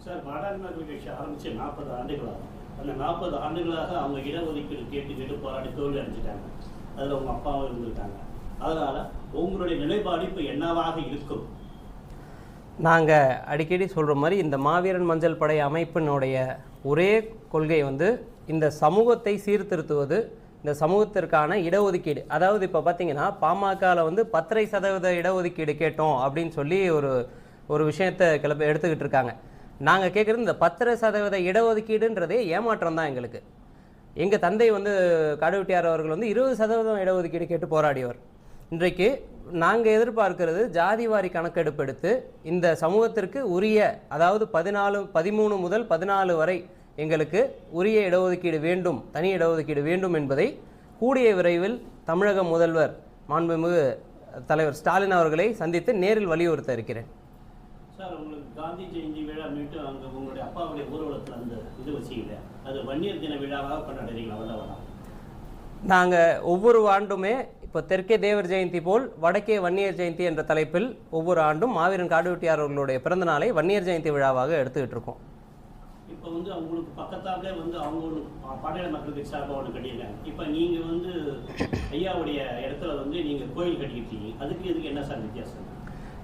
Sir, பாட்டாளி மக்கள் கட்சி ஆரம்பித்து 40 ஆண்டுகளாகும். அந்த 40 ஆண்டுகளாக அவங்க இடஒதுக்கீடு கேட்டு போராடி தோல்வி அடைஞ்சிட்டாங்க. அதில் உங்கள் அப்பாவும் இருந்திருக்காங்க. அதனால் உங்களுடைய நிலைப்பாடு இப்போ என்னவாக இருக்கும்? நாங்கள் அடிக்கடி சொல்கிற மாதிரி இந்த மாவீரன் மஞ்சள் படை அமைப்பினுடைய ஒரே கொள்கை வந்து இந்த சமூகத்தை சீர்திருத்துவது, இந்த சமூகத்திற்கான இடஒதுக்கீடு. அதாவது இப்போ பார்த்தீங்கன்னா பாமகவில் வந்து 10% இடஒதுக்கீடு கேட்டோம் அப்படின்னு சொல்லி ஒரு விஷயத்தை எடுத்துக்கிட்டு இருக்காங்க. நாங்கள் கேட்குறது இந்த 10% இடஒதுக்கீடுன்றதே ஏமாற்றம் தான் எங்களுக்கு. எங்கள் தந்தை வந்து காடுவெட்டியார் அவர்கள் வந்து 20% இடஒதுக்கீடு கேட்டு போராடியவர். இன்றைக்கு நாங்கள் எதிர்பார்க்கிறது ஜாதிவாரி கணக்கெடுப்பு எடுத்து இந்த சமூகத்திற்கு உரிய, அதாவது 13 முதல் 14 வரை எங்களுக்கு உரிய இடஒதுக்கீடு வேண்டும், தனி இடஒதுக்கீடு வேண்டும் என்பதை கூடிய விரைவில் தமிழக முதல்வர் மாண்புமிகு தலைவர் ஸ்டாலின் அவர்களை சந்தித்து நேரில் வலியுறுத்த இருக்கிறேன். சார், உங்களுக்கு காந்தி ஜெயந்தி விழா மீட்டு அங்கே உங்களுடைய அப்பாவுடைய ஊர்வலத்தில் அந்த இது வச்சிக்கல, அது வன்னியர் தின விழாவாக கொண்டாடுறீங்களா? வந்தவனா நாங்கள் ஒவ்வொரு ஆண்டுமே இப்போ தெற்கே தேவர் ஜெயந்தி போல் வடக்கே வன்னியர் ஜெயந்தி என்ற தலைப்பில் ஒவ்வொரு ஆண்டும் மாவீரன் காடுவெட்டியார் அவர்களுடைய பிறந்த நாளை வன்னியர் ஜெயந்தி விழாவாக எடுத்துக்கிட்டு இருக்கோம். இப்போ வந்து அவங்களுக்கு பக்கத்தாலே வந்து அவங்க ஒன்று பாட்டாளி மக்களுக்கு சார்பாக ஒன்று கட்டியிருக்காங்க. இப்போ நீங்கள் வந்து ஐயாவுடைய இடத்துல வந்து நீங்கள் கோயில் கட்டிக்கிட்டீங்க, அதுக்கு இதுக்கு என்ன சார் வித்தியாசம்?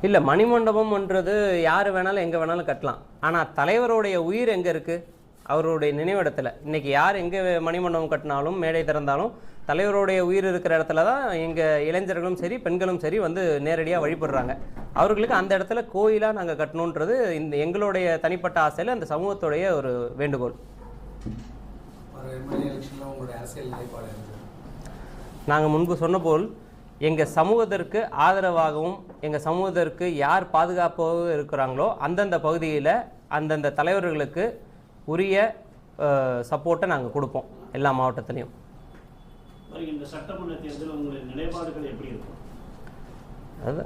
இல்லை, மணிமண்டபம்ன்றது யார் வேணாலும் எங்கே வேணாலும் கட்டலாம். ஆனால் தலைவருடைய உயிர் எங்கே இருக்குது? அவருடைய நினைவிடத்தில். இன்றைக்கி யார் எங்கே மணிமண்டபம் கட்டினாலும் மேடை திறந்தாலும் தலைவருடைய உயிர் இருக்கிற இடத்துல தான் எங்கள் இளைஞர்களும் சரி பெண்களும் சரி வந்து நேரடியாக வழிபடுறாங்க. அவர்களுக்கு அந்த இடத்துல கோயிலாக நாங்கள் கட்டணுன்றது இந்த எங்களுடைய தனிப்பட்ட ஆசையில் அந்த சமூகத்துடைய ஒரு வேண்டுகோள். நாங்கள் முன்பு சொன்ன போல் எங்கள் சமூகத்திற்கு ஆதரவாகவும் எங்கள் சமூகத்திற்கு யார் பாதுகாப்பாகவும் இருக்கிறாங்களோ அந்தந்த பகுதியில் அந்தந்த தலைவர்களுக்கு உரிய சப்போர்ட்டை நாங்கள் கொடுப்போம் எல்லா மாவட்டத்திலையும். வருகின்ற சட்டமன்ற தேர்தலில் உங்களுடைய நிலைப்பாடுகள் எப்படி இருக்கும்? அது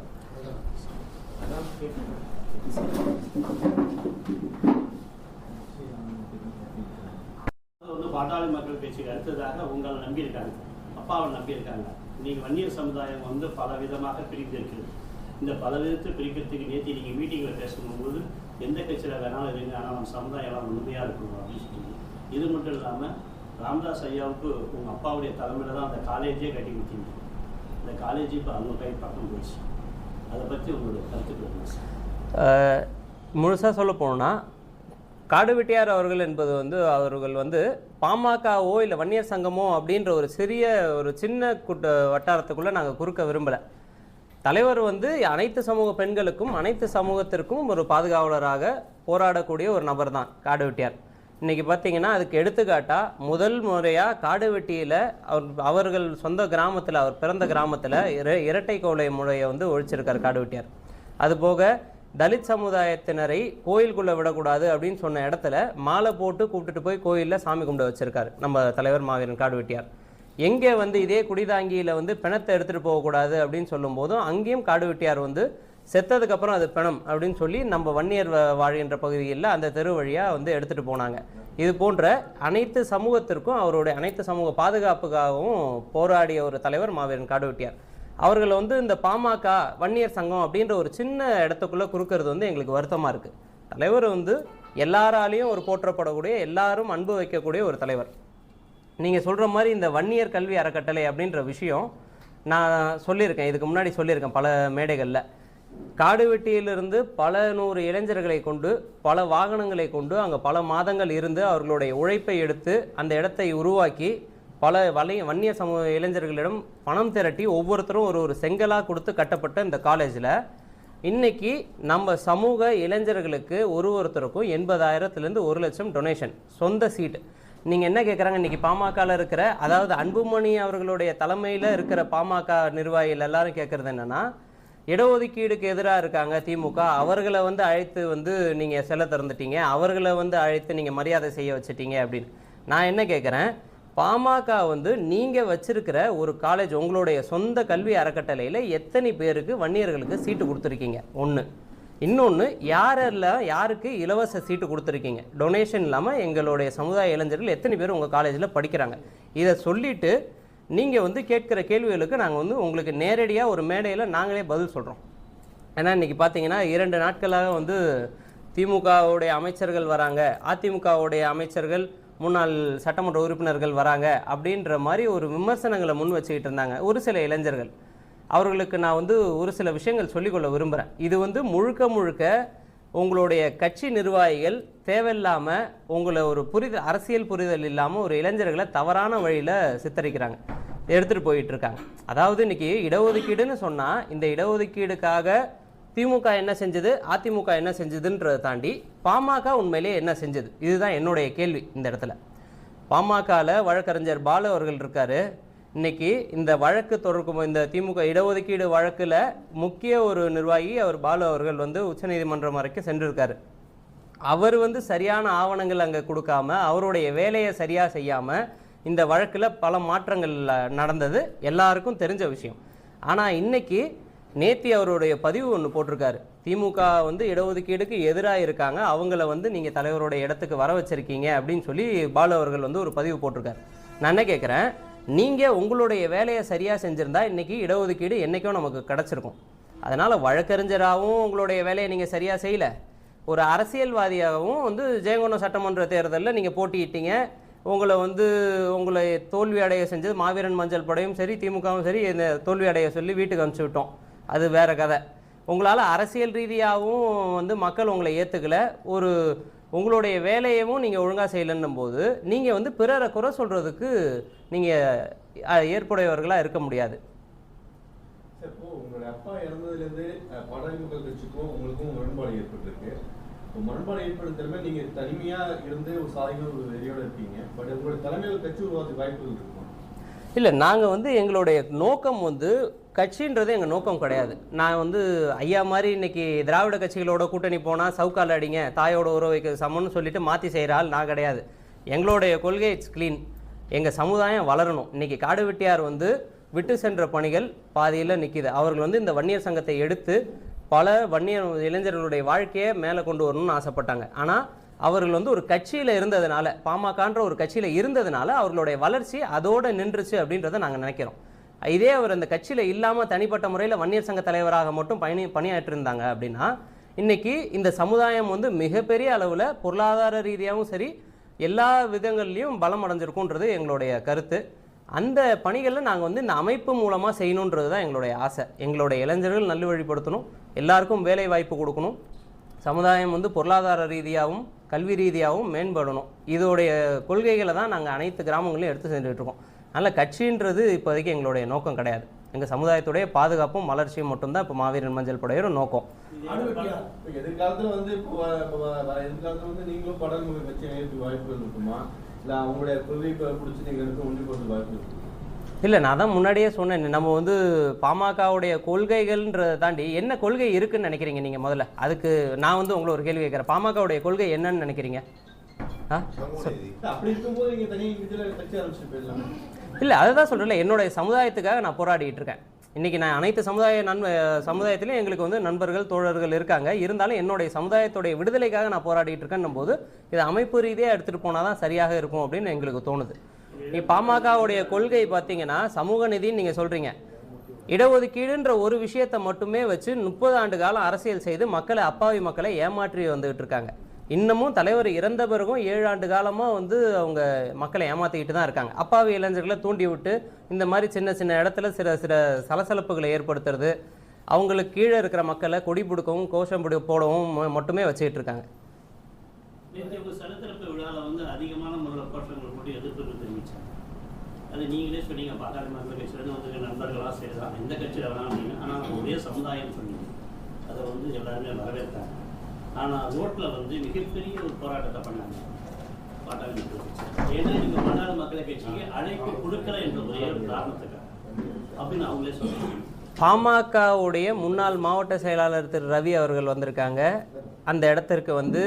வந்து பாட்டாளி மக்கள் கட்சிக்கு அடுத்ததாக உங்களை நம்பியிருக்காங்க, அப்பாவை நம்பியிருக்காங்க. நீங்கள் வன்னியர் சமுதாயம் வந்து பல விதமாக பிரிந்திருக்கிறது. இந்த பல விதத்தை பிரிக்கிறதுக்கு நேற்று நீங்கள் மீட்டிங்கில் பேசும்போது எந்த கட்சியில் வேணாலும் இருங்க, ஆனால் நம்ம சமுதாயம் முழுமையாக இருக்கணும் அப்படின்னு சொல்லி. இது மட்டும் இல்லாமல் ராமதாஸ் ஐயாவுக்கு உங்கள் அப்பாவுடைய தலைமையில் தான் அந்த காலேஜே கட்டி கொடுத்தீங்க. அந்த காலேஜ் இப்போ அவங்க கை பக்கம் போயிடுச்சு. அதை பற்றி உங்களுடைய கருத்துக்கள் சார்? முழுசாக சொல்ல போனால் காடுவெட்டியார் அவர்கள் என்பது வந்து அவர்கள் வந்து பாமகவோ இல்லை வன்னியர் சங்கமோ அப்படின்ற ஒரு சின்ன வட்டாரத்துக்குள்ளே நாங்கள் குறுக்க விரும்பலை. தலைவர் வந்து அனைத்து சமூக பெண்களுக்கும் அனைத்து சமூகத்திற்கும் ஒரு பாதுகாவலராக போராடக்கூடிய ஒரு நபர் தான் காடுவெட்டியார். இன்றைக்கி பார்த்தீங்கன்னா அதுக்கு எடுத்துக்காட்டாக முதல் முறையாக காடுவெட்டியில் அவர்கள் சொந்த கிராமத்தில், அவர் பிறந்த கிராமத்தில் இரட்டை கொலை முறையை வந்து ஒழிச்சிருக்கார் காடுவெட்டியார். அதுபோக தலித் சமுதாயத்தினரை கோயிலுக்குள்ளே விடக்கூடாது அப்படின்னு சொன்ன இடத்துல மாலை போட்டு கூப்பிட்டுட்டு போய் கோயிலில் சாமி கும்பிட வச்சுருக்காரு நம்ம தலைவர் மாவீரன் காடுவெட்டியார். எங்கே வந்து இதே குடிதாங்கியில் வந்து பிணத்தை எடுத்துகிட்டு போகக்கூடாது அப்படின்னு சொல்லும்போதும் அங்கேயும் காடுவெட்டியார் வந்து செத்ததுக்கப்புறம் அது பிணம் அப்படின்னு சொல்லி நம்ம வன்னியர் வாழ்கின்ற பகுதியில் அந்த தெரு வழியாக வந்து எடுத்துகிட்டு போனாங்க. இது போன்ற அனைத்து சமூகத்திற்கும் அவருடைய அனைத்து சமூக பாதுகாப்புக்காகவும் போராடிய ஒரு தலைவர் மாவீரன் காடுவெட்டியார். அவர்களை வந்து இந்த பாமக வன்னியர் சங்கம் அப்படின்ற ஒரு சின்ன இடத்துக்குள்ளே குறுக்கிறது வந்து எங்களுக்கு வருத்தமாக இருக்குது. தலைவர் வந்து எல்லாராலையும் ஒரு போற்றப்படக்கூடிய, எல்லாரும் அன்பு வைக்கக்கூடிய ஒரு தலைவர். நீங்கள் சொல்கிற மாதிரி இந்த வன்னியர் கல்வி அறக்கட்டளை அப்படின்ற விஷயம் நான் சொல்லியிருக்கேன், இதுக்கு முன்னாடி சொல்லியிருக்கேன் பல மேடைகளில். காடுவெட்டியிலிருந்து பல 100 இளைஞர்களை கொண்டு பல வாகனங்களை கொண்டு அங்கே பல மாதங்கள் இருந்து அவர்களுடைய உழைப்பை எடுத்து அந்த இடத்தை உருவாக்கி பல வன்னிய சமூக இளைஞர்களிடம் பணம் திரட்டி ஒவ்வொருத்தரும் ஒரு செங்கலாக கொடுத்து கட்டப்பட்ட இந்த காலேஜில் இன்றைக்கி நம்ம சமூக இளைஞர்களுக்கு ஒருத்தருக்கும் 80,000லேருந்து 1,00,000 டொனேஷன், சொந்த சீட்டு. நீங்கள் என்ன கேட்குறாங்க, இன்றைக்கி பாமகவில் இருக்கிற, அதாவது அன்புமணி அவர்களுடைய தலைமையில் இருக்கிற பாமக நிர்வாகிகள் எல்லாரும் கேட்குறது என்னென்னா, இடஒதுக்கீடுக்கு எதிராக இருக்காங்க திமுக, அவர்களை வந்து அழைத்து வந்து நீங்கள் செல்ல திறந்துட்டீங்க, அவர்களை வந்து அழைத்து நீங்கள் மரியாதை செய்ய வச்சுட்டீங்க அப்படின்னு. நான் என்ன கேட்குறேன், பாமக வந்து நீங்கள் வச்சிருக்கிற ஒரு காலேஜ், உங்களுடைய சொந்த கல்வி அறக்கட்டளையில் எத்தனை பேருக்கு வன்னியர்களுக்கு சீட்டு கொடுத்துருக்கீங்க? ஒன்று. இன்னொன்று, யாருக்கு இலவச சீட்டு கொடுத்துருக்கீங்க? டொனேஷன் இல்லாமல் எங்களுடைய சமுதாய இளைஞர்கள் எத்தனை பேர் உங்கள் காலேஜில் படிக்கிறாங்க? இதை சொல்லிவிட்டு நீங்கள் வந்து கேட்குற கேள்விகளுக்கு நாங்கள் வந்து உங்களுக்கு நேரடியாக ஒரு மேடையில் நாங்களே பதில் சொல்கிறோம். ஏன்னா இன்றைக்கி பார்த்தீங்கன்னா 2 நாட்களாக வந்து திமுகவுடைய அமைச்சர்கள் வராங்க, அதிமுகவுடைய அமைச்சர்கள் முன்னாள் சட்டமன்ற உறுப்பினர்கள் வராங்க அப்படின்ற மாதிரி ஒரு விமர்சனங்களை முன் வச்சுக்கிட்டு இருந்தாங்க ஒரு சில இளைஞர்கள். அவர்களுக்கு நான் வந்து ஒரு சில விஷயங்கள் சொல்லிக்கொள்ள விரும்புகிறேன். இது வந்து முழுக்க முழுக்க உங்களுடைய கட்சி நிர்வாகிகள் தேவையில்லாமல் உங்களை ஒரு அரசியல் புரிதல் இல்லாமல் ஒரு இளைஞர்களை தவறான வழியில் சித்தரிக்கிறாங்க, எடுத்துகிட்டு போயிட்டுருக்காங்க. அதாவது இன்றைக்கி இடஒதுக்கீடுன்னு சொன்னால் இந்த இடஒதுக்கீடுக்காக திமுக என்ன செஞ்சது, அதிமுக என்ன செஞ்சதுன்றதை தாண்டி பாமக உண்மையிலேயே என்ன செஞ்சது, இதுதான் என்னுடைய கேள்வி இந்த இடத்துல. பாமகவில் வழக்கறிஞர் பாலு அவர்கள் இருக்கார். இன்றைக்கி இந்த வழக்கு தொடர்க்கும் இந்த திமுக இடஒதுக்கீடு வழக்கில் முக்கிய ஒரு நிர்வாகி அவர் பாலு அவர்கள் வந்து உச்சநீதிமன்றம் வரைக்கும் சென்றிருக்காரு. அவர் வந்து சரியான ஆவணங்கள் அங்கே கொடுக்காம அவருடைய வேலையை சரியாக செய்யாமல் இந்த வழக்கில் பல மாற்றங்கள் நடந்தது எல்லாருக்கும் தெரிஞ்ச விஷயம். ஆனால் இன்றைக்கி நேத்தி அவருடைய பதிவு ஒன்று போட்டிருக்காரு. திமுக வந்து இடஒதுக்கீடுக்கு எதிராக இருக்காங்க, அவங்கள வந்து நீங்கள் தலைவருடைய இடத்துக்கு வர வச்சிருக்கீங்க அப்படின்னு சொல்லி பாலு அவர்கள் வந்து ஒரு பதிவு போட்டிருக்காரு. நான் என்ன கேட்குறேன், நீங்கள் உங்களுடைய வேலையை சரியாக செஞ்சுருந்தா இன்றைக்கி இடஒதுக்கீடு என்றைக்கும் நமக்கு கிடச்சிருக்கும். அதனால் வழக்கறிஞராகவும் உங்களுடைய வேலையை நீங்கள் சரியாக செய்யலை, ஒரு அரசியல்வாதியாகவும் வந்து ஜெயங்கொண்டம் சட்டமன்ற தேர்தலில் நீங்கள் போட்டியிட்டீங்க, உங்களை தோல்வி அடைய செஞ்சது மாவீரன் மஞ்சள் படையும் சரி திமுகவும் சரி இந்த தோல்வி அடைய சொல்லி வீட்டுக்கு அனுப்பிச்சி விட்டோம், அது வேறு கதை. உங்களால் அரசியல் ரீதியாகவும் வந்து மக்கள் உங்களை ஏற்றுக்கலை, உங்களுடைய வேலையவும் நீங்கள் ஒழுங்காக செய்யலைன்னும் போது நீங்கள் வந்து பிறரை குறை சொல்கிறதுக்கு நீங்கள் ஏற்புடையவர்களாக இருக்க முடியாது. இப்போ உங்களுடைய அப்பா இறந்ததுலேருந்து பாட்டாளி கட்சிக்கும் உங்களுக்கும் முரண்பாடு ஏற்பட்டிருக்கு. முரண்பாடு ஏற்படுத்துறமே நீங்கள் தனிமையாக இருந்து ஒரு சாதிகள் ஒரு வெறியோடு இருக்கீங்க. பட் உங்களுடைய தலைமையில் கட்சி உருவாக்க வாய்ப்புகள் இருக்கும். இல்லை, நாங்கள் வந்து எங்களுடைய நோக்கம் வந்து கட்சின்றது எங்கள் நோக்கம் கிடையாது. நான் வந்து ஐயா மாதிரி இன்றைக்கி திராவிட கட்சிகளோட கூட்டணி போனால் சவுக்கால் அடிங்க தாயோட உறவு வைக்க சமம்னு சொல்லிட்டு மாற்றி செய்கிற ஆள் நான் கிடையாது. எங்களுடைய கொள்கை இட்ஸ் க்ளீன். எங்கள் சமுதாயம் வளரணும். இன்றைக்கி காடு வெட்டியார் வந்து விட்டு சென்ற பணிகள் பாதியில் நிற்கிது. அவர்கள் வந்து இந்த வன்னியர் சங்கத்தை எடுத்து பல வன்னியர் இளைஞர்களுடைய வாழ்க்கையை மேலே கொண்டு வரணும்னு ஆசைப்பட்டாங்க. ஆனால் அவர்கள் வந்து ஒரு கட்சியில் இருந்ததுனால, பாமகன்ற ஒரு கட்சியில் இருந்ததுனால அவர்களுடைய வளர்ச்சி அதோடு நின்றுச்சு அப்படின்றத நாங்கள் நினைக்கிறோம். இதே அவர் அந்த கட்சியில் இல்லாமல் தனிப்பட்ட முறையில் வன்னியர் சங்க தலைவராக மட்டும் பணியாற்றிருந்தாங்க அப்படின்னா இன்றைக்கி இந்த சமுதாயம் வந்து மிகப்பெரிய அளவில் பொருளாதார ரீதியாகவும் சரி எல்லா விதங்கள்லையும் பலம் அடைஞ்சிருக்குன்றது எங்களுடைய கருத்து. அந்த பணிகளில் நாங்கள் வந்து இந்த அமைப்பு மூலமாக செய்யணுன்றது தான் எங்களுடைய ஆசை. எங்களுடைய இளைஞர்கள் நல்வழிப்படுத்தணும், எல்லாருக்கும் வேலை வாய்ப்பு கொடுக்கணும், சமுதாயம் வந்து பொருளாதார ரீதியாகவும் கல்வி ரீதியாகவும் மேம்படணும். இதோடைய கொள்கைகளை தான் நாங்கள் அனைத்து கிராமங்களையும் எடுத்து செஞ்சுட்ருக்கோம். அதனால் கட்சின்றது இப்போதைக்கு எங்களுடைய நோக்கம் கிடையாது. எங்கள் சமுதாயத்துடைய பாதுகாப்பும் வளர்ச்சியும் மட்டும்தான் இப்போ மாவீரன் மஞ்சள் படையோட நோக்கம். எதிர்காலத்தில் வந்து எதிர்காலத்தில் வந்து நீங்களும் பாட்டாளி கட்சி வாய்ப்புகள் இருக்குமா, இல்லை அவங்களுடைய கொள்கை பிடிச்சி நீங்கள் எடுத்து ஒன்று போகிறது வாய்ப்பு இருக்குமா? இல்லை, நான் தான் முன்னாடியே சொன்னேன், நம்ம வந்து பாமகவுடைய கொள்கைகள்ன்றதை தாண்டி என்ன கொள்கை இருக்குன்னு நினைக்கிறீங்க நீங்கள்? முதல்ல அதுக்கு நான் வந்து உங்களை ஒரு கேள்வி கேட்குறேன். பாமகவுடைய கொள்கை என்னன்னு நினைக்கிறீங்க? அப்படி இருக்கும்போது நீங்கள் தனியாக கட்சி ஆரம்பிச்சு போயிடலாம். இல்லை, அதை தான் சொல்கிறேன், என்னுடைய சமுதாயத்துக்காக நான் போராடிட்டு இருக்கேன். இன்றைக்கி நான் அனைத்து சமுதாயத்திலையும் எங்களுக்கு வந்து நண்பர்கள் தோழர்கள் இருக்காங்க. இருந்தாலும் என்னுடைய சமுதாயத்துடைய விடுதலைக்காக நான் போராடிட்டு இருக்கேன்னும் போது இதை அமைப்பு ரீதியாக எடுத்துகிட்டு போனால் தான் சரியாக இருக்கும் அப்படின்னு எங்களுக்கு தோணுது. நீ பாமகவுடைய கொள்கை பார்த்தீங்கன்னா சமூக நிதின்னு நீங்கள் சொல்கிறீங்க. இடஒதுக்கீடுன்ற ஒரு விஷயத்தை மட்டுமே வச்சு 30 ஆண்டு காலம் அரசியல் செய்து அப்பாவி மக்களை ஏமாற்றி வந்துகிட்டு இருக்காங்க. இன்னமும் தலைவர் இறந்த பிறகும் 7 ஆண்டு காலமாக வந்து அவங்க மக்களை ஏமாற்றிக்கிட்டு தான் இருக்காங்க. அப்பாவி இளைஞர்களை தூண்டி விட்டு இந்த மாதிரி சின்ன சின்ன இடத்துல சில சலசலப்புகளை ஏற்படுத்துறது, அவங்களுக்கு கீழே இருக்கிற மக்களை கொடி பிடிக்கவும் கோஷம் போடவும் மட்டுமே வச்சுக்கிட்டு இருக்காங்க. சனத்திறப்பு விழாவில் வந்து அதிகமான முறையில் கோஷங்கள் போட்டு எதிர்ப்பு தெரிவித்தாங்க. அது நீங்களே சொன்னீங்க, பாட்டாளி மக்கள் கட்சியிலேருந்து வந்து நண்பர்களாக செய்யலாம், எந்த கட்சியில் வேணாம் அப்படின்னு. ஆனால் நம்ம ஒரே சமுதாயம் சொன்னீங்க, அதை வந்து எல்லாருமே வரவேற்றாங்க. ஆனால் ரோட்டில் வந்து மிகப்பெரிய ஒரு போராட்டத்தை பண்ணாங்க பாட்டாளி மக்கள் கட்சி. ஏன்னா நீங்கள் பாட்டாளி மக்கள் கட்சிக்கு அழைப்பு கொடுக்கல என்ற ஒரே ஒரு காரணத்துக்காக அப்படின்னு அவங்களே சொல்லுவாங்க. பாமகவுடைய முன்னாள் மாவட்ட செயலாளர் திரு ரவி அவர்கள் வந்திருக்காங்க. அந்த இடத்திற்கு வந்து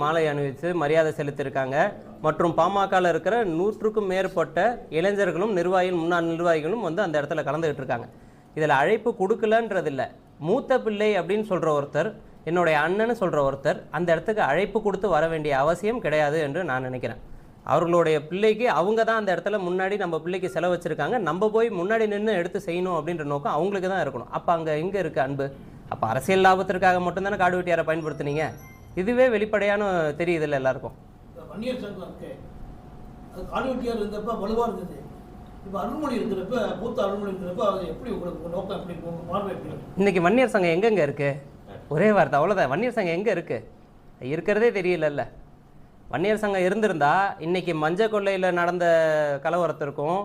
மாலை அணிவித்து மரியாதை செலுத்தியிருக்காங்க. மற்றும் பாமகவில் இருக்கிற 100க்கும் மேற்பட்ட இளைஞர்களும் முன்னாள் நிர்வாகிகளும் வந்து அந்த இடத்துல கலந்துக்கிட்டு இருக்காங்க. இதில் அழைப்பு கொடுக்கலன்றதில்லை. மூத்த பிள்ளை அப்படின்னு சொல்கிற ஒருத்தர், என்னுடைய அண்ணன்னு சொல்கிற ஒருத்தர் அந்த இடத்துக்கு அழைப்பு கொடுத்து வர வேண்டிய அவசியம் கிடையாது என்று நான் நினைக்கிறேன். அவர்களுடைய பிள்ளைக்கு அவங்க தான் அந்த இடத்துல முன்னாடி நம்ம பிள்ளைக்கு செலவு வச்சுருக்காங்க, நம்ம போய் முன்னாடி நின்று எடுத்து செய்யணும் அப்படின்ற நோக்கம் அவங்களுக்கு தான் இருக்கணும். அப்போ அங்கே எங்கே இருக்குது அன்பு? அப்போ அரசியல் லாபத்திற்காக மட்டும்தானே காடு வெட்டியாரை பயன்படுத்துனீங்க. இதுவே வெளிப்படையான தெரியுதுல்ல எல்லாருக்கும். வன்னியர் சங்கம் இருக்கு, அது காடுவெட்டியார் இருந்தப்ப வலுவாக இருந்தது. இப்போ அருள்மொழி இருக்கிறப்ப, மூத்த அருள்மொழி இருக்கிறப்ப அது எப்படி உங்களுக்கு நோக்கம் எப்படி பார்வை எப்படி? இன்னைக்கு வன்னியர் சங்கம் எங்கெங்க இருக்கு? ஒரே வார்த்தை அவ்வளோதான். வன்னியர் சங்கம் எங்கே இருக்கு? இருக்கிறதே தெரியலல்ல. வன்னியர் சங்கம் இருந்திருந்தா இன்னைக்கு மஞ்சள் கொள்ளையில் நடந்த கலவரத்திற்கும்,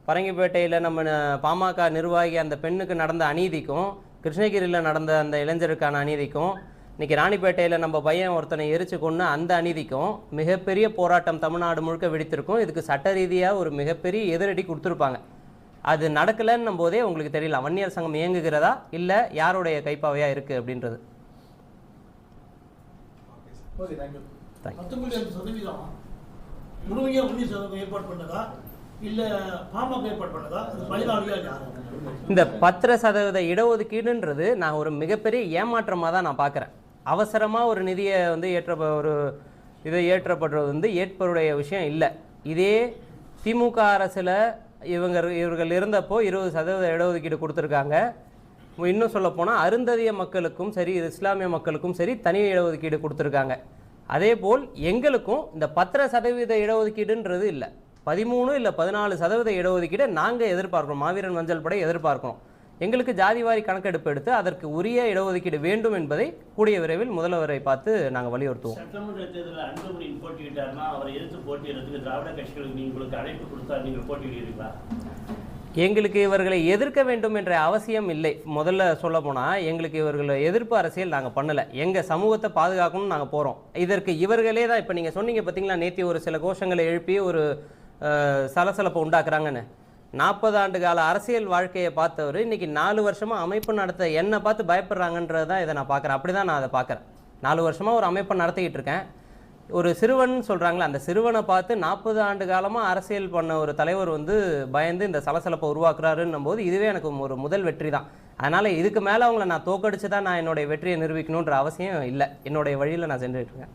பரங்கிப்பேட்டையில் நம்ம பாமக நிர்வாகி அந்த பெண்ணுக்கு நடந்த அநீதிக்கும், கிருஷ்ணகிரியில் நடந்த அந்த இளைஞருக்கான அநீதிக்கும், இன்றைக்கி ராணிப்பேட்டையில் நம்ம பையன் ஒருத்தனை எரிச்சு கொண்டு அந்த அநீதிக்கும் மிகப்பெரிய போராட்டம் தமிழ்நாடு முழுக்க வெடித்திருக்கும். இதுக்கு சட்ட ரீதியாக ஒரு மிகப்பெரிய எதிரடி கொடுத்துருப்பாங்க. அது நடக்கலைன்னும் போதே உங்களுக்கு தெரியல வன்னியர் சங்கம் இயங்குகிறதா இல்லை யாருடைய கைப்பாவையாக இருக்குது அப்படின்றது. 19% முழுமையாக வன்னியர் சங்கம் ஏற்பாடு பண்ணதா இல்லை பாமக ஏற்பாடு பண்ணதா? இந்த 10% இடஒதுக்கீடுன்றது நான் ஒரு மிகப்பெரிய ஏமாற்றமாக தான் நான் பார்க்குறேன். அவசரமாக ஒரு நிதியை வந்து ஏற்றப்படுறது ஏற்புடைய விஷயம் இல்லை. இதே திமுக அரசில் இவர்கள் இருந்தப்போ 20% இடஒதுக்கீடு கொடுத்துருக்காங்க. இன்னும் சொல்லப்போனால் அருந்ததிய மக்களுக்கும் சரி, இஸ்லாமிய மக்களுக்கும் சரி தனி இடஒதுக்கீடு கொடுத்துருக்காங்க. அதே போல் எங்களுக்கும் இந்த 10% இடஒதுக்கீடுன்றது இல்லை, 13 இல்லை 14% இடஒதுக்கீடு நாங்கள் எதிர்பார்க்கிறோம். மாவீரன் மஞ்சள் படை எதிர்பார்க்கிறோம். எங்களுக்கு ஜாதிவாரி கணக்கெடுப்பு எடுத்து அதற்கு உரிய இடஒதுக்கீடு வேண்டும் என்பதை கூடிய விரைவில் முதல்வரை பார்த்து நாங்கள் வலியுறுத்துவோம். சட்டமன்ற தேர்தலில் அன்புமணி போட்டியிட்டார்னா அவரை எதிர்த்து போட்டியிடறதுக்கு திராவிட கட்சிகளுக்கு உங்களுக்கு அழைப்பு கொடுத்தா நீங்கள் போட்டியிடுவீங்களா? எங்களுக்கு இவர்களை எதிர்க்க வேண்டும் என்ற அவசியம் இல்லை. முதல்ல சொல்ல போனால் எங்களுக்கு இவர்களை எதிர்ப்பு அரசியல் நாங்கள் பண்ணலை. எங்கள் சமூகத்தை பாதுகாக்கணும்னு நாங்கள் போகிறோம். இதற்கு இவர்களே தான் இப்போ நீங்கள் சொன்னீங்க பார்த்தீங்களா, நேற்று ஒரு சில கோஷங்களை எழுப்பி ஒரு சலசலப்பை உண்டாக்குறாங்கன்னு. 40 ஆண்டு கால அரசியல் வாழ்க்கையை பார்த்தவர் இன்றைக்கி 4 வருஷமாக அமைப்பு நடத்த என்னை பார்த்து பயப்படுறாங்கன்றது தான் இதை நான் பார்க்குறேன். அப்படி தான் நான் அதை பார்க்குறேன். 4 வருஷமாக ஒரு அமைப்பை நடத்திக்கிட்டு இருக்கேன். ஒரு சிறுவன் சொல்கிறாங்களே, அந்த சிறுவனை பார்த்து 40 ஆண்டு காலமாக அரசியல் பண்ண ஒரு தலைவர் வந்து பயந்து இந்த சலசலப்பை உருவாக்குறாருன்னும் போது இதுவே எனக்கு ஒரு முதல் வெற்றி தான். அதனால் இதுக்கு மேலே அவங்கள நான் தோக்கடிச்சு தான் நான் என்னுடைய வெற்றியை நிரூபிக்கணுன்ற அவசியம் இல்லை. என்னுடைய வழியில் நான் சென்றுட்டு இருக்கேன்.